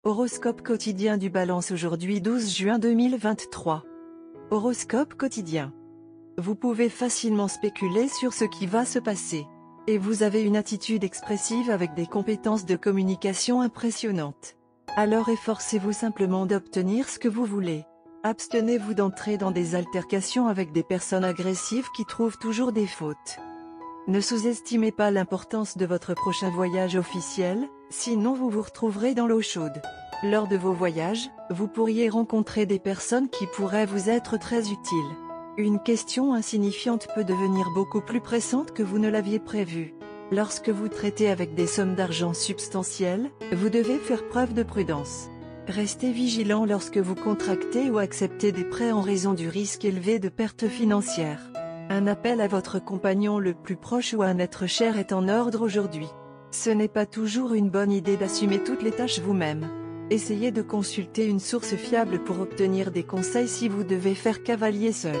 Horoscope quotidien du Balance aujourd'hui 12 juin 2023. Horoscope quotidien. Vous pouvez facilement spéculer sur ce qui va se passer. Et vous avez une attitude expressive avec des compétences de communication impressionnantes. Alors efforcez-vous simplement d'obtenir ce que vous voulez. Abstenez-vous d'entrer dans des altercations avec des personnes agressives qui trouvent toujours des fautes. Ne sous-estimez pas l'importance de votre prochain voyage officiel, sinon vous vous retrouverez dans l'eau chaude. Lors de vos voyages, vous pourriez rencontrer des personnes qui pourraient vous être très utiles. Une question insignifiante peut devenir beaucoup plus pressante que vous ne l'aviez prévu. Lorsque vous traitez avec des sommes d'argent substantielles, vous devez faire preuve de prudence. Restez vigilant lorsque vous contractez ou acceptez des prêts en raison du risque élevé de pertes financières. Un appel à votre compagnon le plus proche ou à un être cher est en ordre aujourd'hui. Ce n'est pas toujours une bonne idée d'assumer toutes les tâches vous-même. Essayez de consulter une source fiable pour obtenir des conseils si vous devez faire cavalier seul.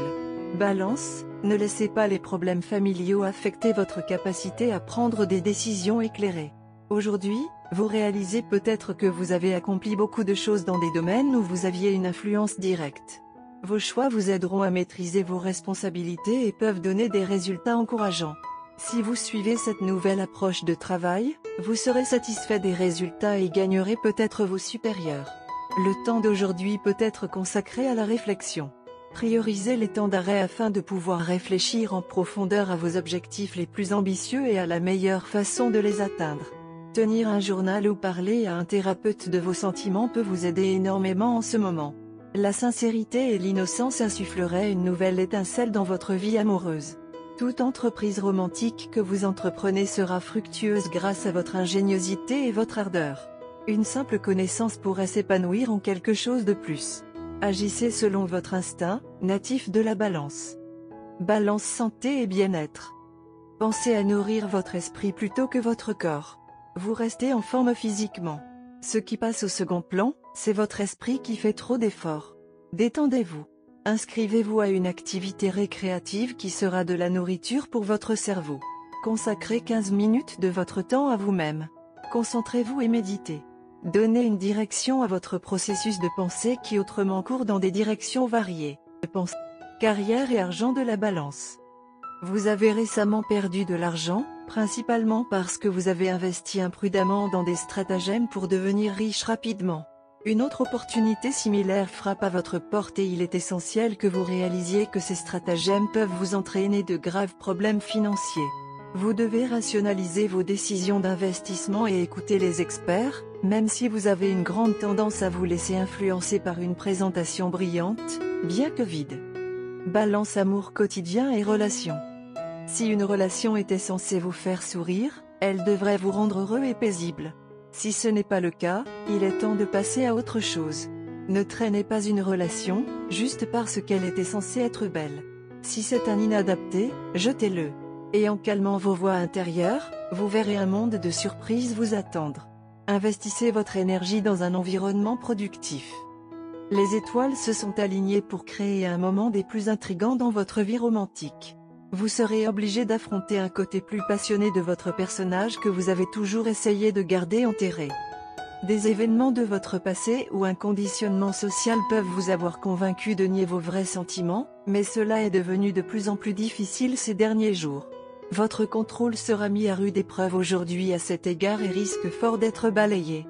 Balance, ne laissez pas les problèmes familiaux affecter votre capacité à prendre des décisions éclairées. Aujourd'hui, vous réalisez peut-être que vous avez accompli beaucoup de choses dans des domaines où vous aviez une influence directe. Vos choix vous aideront à maîtriser vos responsabilités et peuvent donner des résultats encourageants. Si vous suivez cette nouvelle approche de travail, vous serez satisfait des résultats et gagnerez peut-être vos supérieurs. Le temps d'aujourd'hui peut être consacré à la réflexion. Priorisez les temps d'arrêt afin de pouvoir réfléchir en profondeur à vos objectifs les plus ambitieux et à la meilleure façon de les atteindre. Tenir un journal ou parler à un thérapeute de vos sentiments peut vous aider énormément en ce moment. La sincérité et l'innocence insuffleraient une nouvelle étincelle dans votre vie amoureuse. Toute entreprise romantique que vous entreprenez sera fructueuse grâce à votre ingéniosité et votre ardeur. Une simple connaissance pourrait s'épanouir en quelque chose de plus. Agissez selon votre instinct, natif de la Balance. Balance santé et bien-être. Pensez à nourrir votre esprit plutôt que votre corps. Vous restez en forme physiquement. Ce qui passe au second plan, c'est votre esprit qui fait trop d'efforts. Détendez-vous. Inscrivez-vous à une activité récréative qui sera de la nourriture pour votre cerveau. Consacrez 15 minutes de votre temps à vous-même. Concentrez-vous et méditez. Donnez une direction à votre processus de pensée qui autrement court dans des directions variées. Carrière et argent de la Balance. Vous avez récemment perdu de l'argent, principalement parce que vous avez investi imprudemment dans des stratagèmes pour devenir riche rapidement. Une autre opportunité similaire frappe à votre porte et il est essentiel que vous réalisiez que ces stratagèmes peuvent vous entraîner de graves problèmes financiers. Vous devez rationaliser vos décisions d'investissement et écouter les experts, même si vous avez une grande tendance à vous laisser influencer par une présentation brillante, bien que vide. Balance amour quotidien et relations. Si une relation était censée vous faire sourire, elle devrait vous rendre heureux et paisible. Si ce n'est pas le cas, il est temps de passer à autre chose. Ne traînez pas une relation, juste parce qu'elle était censée être belle. Si c'est un inadapté, jetez-le. Et en calmant vos voix intérieures, vous verrez un monde de surprises vous attendre. Investissez votre énergie dans un environnement productif. Les étoiles se sont alignées pour créer un moment des plus intrigants dans votre vie romantique. Vous serez obligé d'affronter un côté plus passionné de votre personnage que vous avez toujours essayé de garder enterré. Des événements de votre passé ou un conditionnement social peuvent vous avoir convaincu de nier vos vrais sentiments, mais cela est devenu de plus en plus difficile ces derniers jours. Votre contrôle sera mis à rude épreuve aujourd'hui à cet égard et risque fort d'être balayé.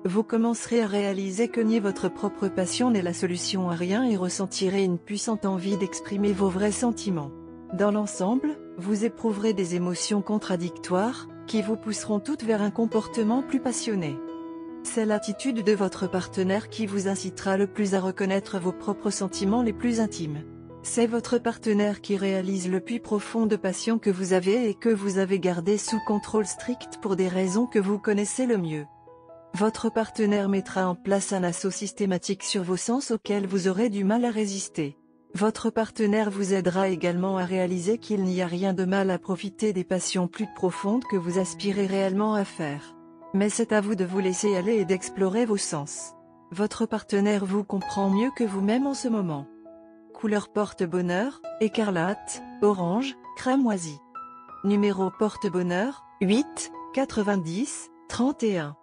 Vous commencerez à réaliser que nier votre propre passion n'est la solution à rien et ressentirez une puissante envie d'exprimer vos vrais sentiments. Dans l'ensemble, vous éprouverez des émotions contradictoires, qui vous pousseront toutes vers un comportement plus passionné. C'est l'attitude de votre partenaire qui vous incitera le plus à reconnaître vos propres sentiments les plus intimes. C'est votre partenaire qui réalise le puits profond de passion que vous avez et que vous avez gardé sous contrôle strict pour des raisons que vous connaissez le mieux. Votre partenaire mettra en place un assaut systématique sur vos sens auxquels vous aurez du mal à résister. Votre partenaire vous aidera également à réaliser qu'il n'y a rien de mal à profiter des passions plus profondes que vous aspirez réellement à faire. Mais c'est à vous de vous laisser aller et d'explorer vos sens. Votre partenaire vous comprend mieux que vous-même en ce moment. Couleur porte-bonheur, écarlate, orange, cramoisi. Numéro porte-bonheur, 8, 90, 31.